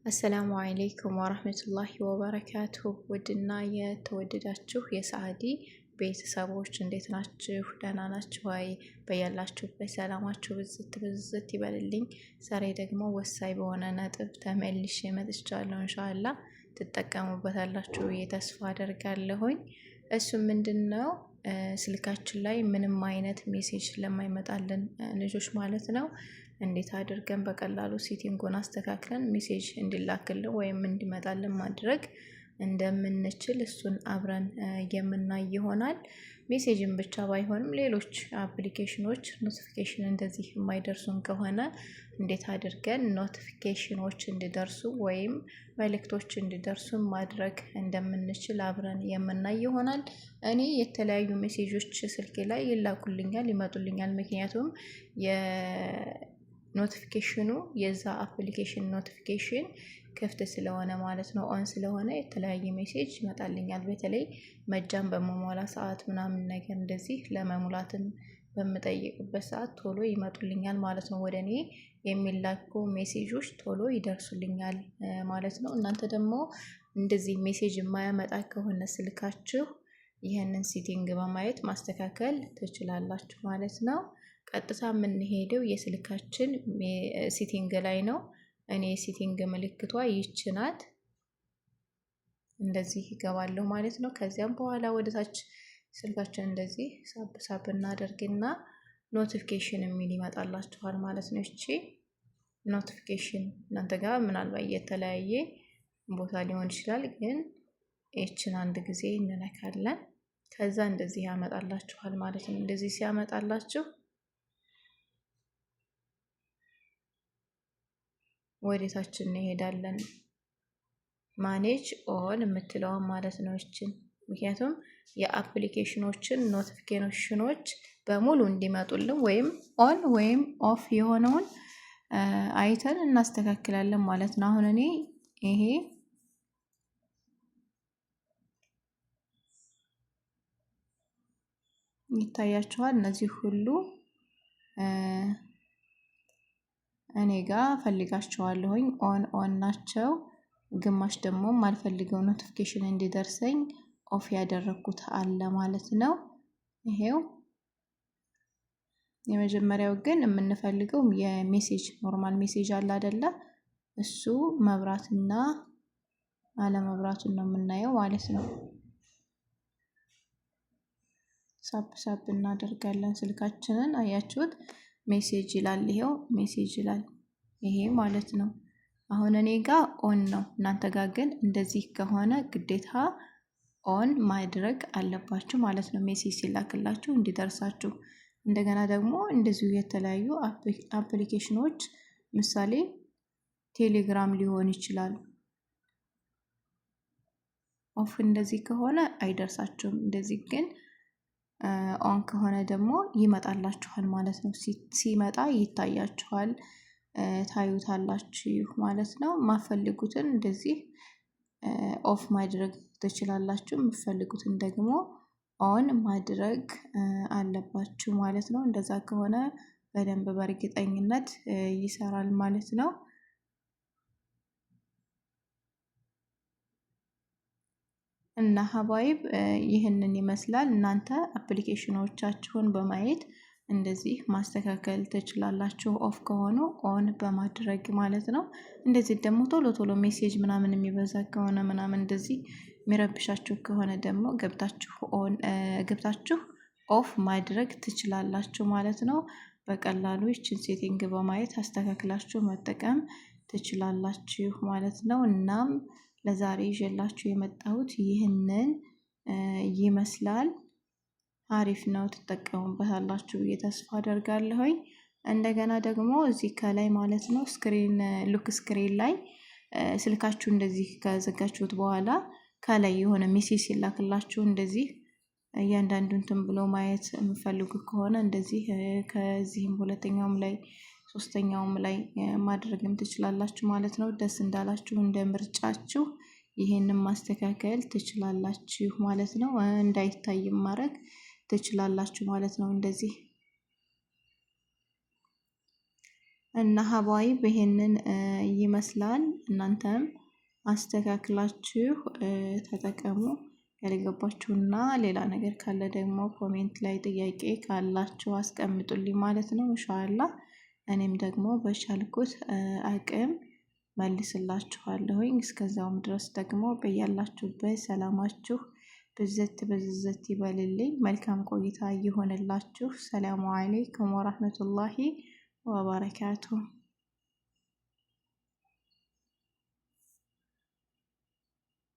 አሰላሙ አለይኩም ወራህመቱላሂ ወበረካቱሁ። ውድና የተወደዳችሁ የሰዓዲ ቤተሰቦች እንዴት ናችሁ? ደህና ናችሁ ወይ? በያላችሁበት ሰላማችሁ ብዝት ብዝት ይበልልኝ። ዛሬ ደግሞ ወሳኝ በሆነ ነጥብ ተመልሼ መጥቻለሁ። ኢንሻአላህ ትጠቀሙበታላችሁ ብዬ ተስፋ አደርጋለሁኝ። እሱ ምንድነው? ስልካችን ላይ ምንም አይነት ሜሴጅ ለማይመጣልን ልጆች ማለት ነው እንዴት አድርገን በቀላሉ ሴቲንጉን አስተካክለን ሜሴጅ እንዲላክልን ወይም እንዲመጣልን ማድረግ እንደምንችል እሱን አብረን የምናይ ይሆናል። ሜሴጅን ብቻ ባይሆንም ሌሎች አፕሊኬሽኖች ኖቲፊኬሽን እንደዚህ የማይደርሱን ከሆነ እንዴት አድርገን ኖቲፊኬሽኖች እንዲደርሱ ወይም መልእክቶች እንዲደርሱ ማድረግ እንደምንችል አብረን የምናይ ይሆናል። እኔ የተለያዩ ሜሴጆች ስልኬ ላይ ይላኩልኛል፣ ይመጡልኛል። ምክንያቱም ኖቲፊኬሽኑ የዛ አፕሊኬሽን ኖቲፊኬሽን ክፍት ስለሆነ ማለት ነው፣ ኦን ስለሆነ የተለያየ ሜሴጅ ይመጣልኛል። በተለይ መጃን በመሟላ ሰዓት ምናምን ነገር እንደዚህ ለመሙላትም በምጠይቅበት ሰዓት ቶሎ ይመጡልኛል ማለት ነው። ወደ እኔ የሚላኩ ሜሴጆች ቶሎ ይደርሱልኛል ማለት ነው። እናንተ ደግሞ እንደዚህ ሜሴጅ የማያመጣ ከሆነ ስልካችሁ ይህንን ሴቲንግ በማየት ማስተካከል ትችላላችሁ ማለት ነው። ቀጥታ የምንሄደው የስልካችን ሴቲንግ ላይ ነው። እኔ ሴቲንግ ምልክቷ ይች ናት። እንደዚህ ይገባለሁ ማለት ነው። ከዚያም በኋላ ወደታች ስልካችን እንደዚህ ሳብ ሳብ እናደርግና ኖቲፊኬሽን የሚል ይመጣላችኋል ማለት ነው። እቺ ኖቲፊኬሽን እናንተ ጋር ምናልባት የተለያየ ቦታ ሊሆን ይችላል፣ ግን እቺን አንድ ጊዜ እንነካለን። ከዛ እንደዚህ ያመጣላችኋል ማለት ነው። እንደዚህ ሲያመጣላችሁ ወደታችን እንሄዳለን። ማኔጅ ኦል የምትለውን ማለት ነው እችን። ምክንያቱም የአፕሊኬሽኖችን ኖቲፊኬሽኖች በሙሉ እንዲመጡልን ወይም ኦን ወይም ኦፍ የሆነውን አይተን እናስተካክላለን ማለት ነው። አሁን እኔ ይሄ ይታያችኋል። እነዚህ ሁሉ እኔ ጋር ፈልጋቸዋለሁኝ ኦን ናቸው። ግማሽ ደግሞ ማልፈልገው ኖቲፊኬሽን እንዲደርሰኝ ኦፍ ያደረኩት አለ ማለት ነው። ይሄው የመጀመሪያው ግን የምንፈልገው የሜሴጅ ኖርማል ሜሴጅ አለ አይደለ? እሱ መብራትና አለመብራቱን ነው የምናየው ማለት ነው። ሳብ ሳብ እናደርጋለን ስልካችንን። አያችሁት? ሜሴጅ ይላል። ይሄው ሜሴጅ ይላል ይሄ ማለት ነው። አሁን እኔ ጋር ኦን ነው። እናንተ ጋር ግን እንደዚህ ከሆነ ግዴታ ኦን ማድረግ አለባችሁ ማለት ነው፣ ሜሴጅ ሲላክላችሁ እንዲደርሳችሁ። እንደገና ደግሞ እንደዚሁ የተለያዩ አፕሊኬሽኖች ምሳሌ ቴሌግራም ሊሆን ይችላል። ኦፍ እንደዚህ ከሆነ አይደርሳችሁም። እንደዚህ ግን ኦን ከሆነ ደግሞ ይመጣላችኋል ማለት ነው። ሲመጣ ይታያችኋል፣ ታዩታላችሁ ማለት ነው። ማፈልጉትን እንደዚህ ኦፍ ማድረግ ትችላላችሁ፣ የምትፈልጉትን ደግሞ ኦን ማድረግ አለባችሁ ማለት ነው። እንደዛ ከሆነ በደንብ በእርግጠኝነት ይሰራል ማለት ነው። እና ሀባይብ ይህንን ይመስላል። እናንተ አፕሊኬሽኖቻችሁን በማየት እንደዚህ ማስተካከል ትችላላችሁ፣ ኦፍ ከሆኑ ኦን በማድረግ ማለት ነው። እንደዚህ ደግሞ ቶሎ ቶሎ ሜሴጅ ምናምን የሚበዛ ከሆነ ምናምን እንደዚህ የሚረብሻችሁ ከሆነ ደግሞ ገብታችሁ ኦፍ ማድረግ ትችላላችሁ ማለት ነው። በቀላሉ ይችን ሴቲንግ በማየት አስተካክላችሁ መጠቀም ትችላላችሁ ማለት ነው። እናም ለዛሬ ይዤላችሁ የመጣሁት ይህንን ይመስላል። አሪፍ ነው፣ ትጠቀሙበታላችሁ ብዬ ተስፋ አደርጋለሁኝ። እንደገና ደግሞ እዚህ ከላይ ማለት ነው ሉክ ስክሪን ላይ ስልካችሁ እንደዚህ ከዘጋችሁት በኋላ ከላይ የሆነ ሜሴጅ ሲላክላችሁ እንደዚህ እያንዳንዱ እንትን ብሎ ማየት የምፈልጉ ከሆነ እንደዚህ ከዚህም ሁለተኛውም ላይ ሶስተኛውም ላይ ማድረግም ትችላላችሁ ማለት ነው። ደስ እንዳላችሁ እንደ ምርጫችሁ ይሄንን ማስተካከል ትችላላችሁ ማለት ነው። እንዳይታይም ማድረግ ትችላላችሁ ማለት ነው። እንደዚህ እና ሀባይብ ይሄንን ይመስላል። እናንተም አስተካክላችሁ ተጠቀሙ። ያልገባችሁና ሌላ ነገር ካለ ደግሞ ኮሜንት ላይ ጥያቄ ካላችሁ አስቀምጡልኝ ማለት ነው። ኢንሻአላህ እኔም ደግሞ በቻልኩት አቅም መልስላችኋለሁኝ። እስከዛውም ድረስ ደግሞ በያላችሁበት ሰላማችሁ ብዝት ብዝት ይበልልኝ። መልካም ቆይታ ይሆንላችሁ። ሰላሙ አለይኩም ወራህመቱላሂ ወበረካቱሁ።